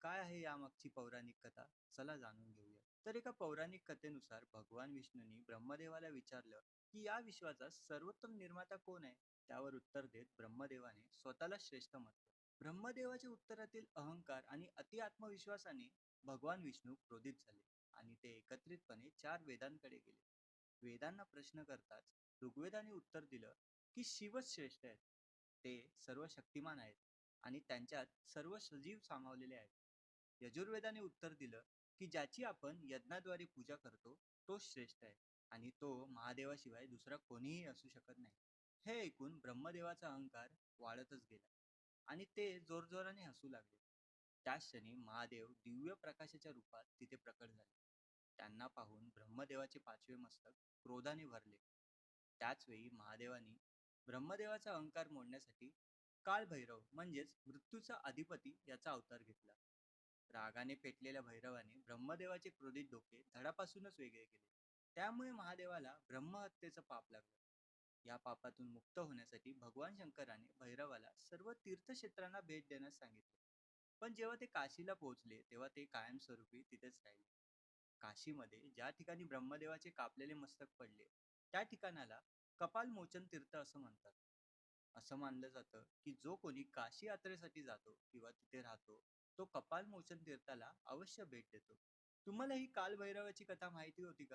काय आहे यामागची पौराणिक कथा? चला जाणून घेऊया. तर एका पौराणिक कथेनुसार भगवान विष्णूंनी ब्रह्मदेवाला विचारलं की या विश्वाचा सर्वोत्तम निर्माता कोण आहे? त्यावर उत्तर देत ब्रह्मदेवाने स्वतःला श्रेष्ठ म्हटलं. ब्रह्मदेवाच्या उत्तरातील अहंकार आणि अति आत्मविश्वासाने भगवान विष्णू क्रोधित झाले आणि ते एकत्रितपणे चार वेदांकडे गेले. वेदांना प्रश्न करताच ऋग्वेदाने उत्तर दिलं की शिवच श्रेष्ठ आहेत. ते सर्व शक्तिमान आहेत आणि त्यांच्यात सर्व सजीव सामावलेले आहेत. यजुर्वेदाने उत्तर दिलं की ज्याची आपण यज्ञाद्वारे पूजा करतो तो श्रेष्ठ आहे आणि तो महादेवाशिवाय दुसरा कोणीही असू शकत नाही. हे ऐकून ब्रह्मदेवाचा अहंकार वाढतच गेला आणि ते जोरजोराने हसू लागले. त्याच क्षणी महादेव दिव्य प्रकाशाच्या रूपात तिथे प्रकट झाले. त्यांना पाहून ब्रह्मदेवाचे पाचवे मस्तक क्रोधाने भरले. त्याच वेळी महादेवानी ब्रह्मदेवाचा अहंकार मोडण्यासाठी काळभैरव म्हणजेच मृत्यूचा अधिपती याचा अवतार घेतला. रागाने पेटलेल्या भैरवाने ब्रह्मदेवाचे क्रोधित डोके धडापासूनच वेगळे केले. त्यामुळे महादेवाला ब्रह्महत्येचं पाप लागलं. या पापातून मुक्त होण्यासाठी भगवान शंकराने भैरवाला सर्व तीर्थक्षेत्रांना भेट देण्यास सांगितले. पण जेव्हा ते काशीला पोहोचले तेव्हा ते कायमस्वरूपी तिथेच राहिले. काशीमध्ये ज्या ठिकाणी ब्रह्मदेवाचे कापलेले मस्तक पडले त्या ठिकाणाला कपालमोचन तीर्थ असं म्हणतात. असं मानलं जातं की जो कोणी काशी यात्रेसाठी जातो किंवा तिथे राहतो तो कपालमोचन तीर्थाला अवश्य भेट देतो. तुम्हाला ही कालभैरवाची कथा माहिती होती का?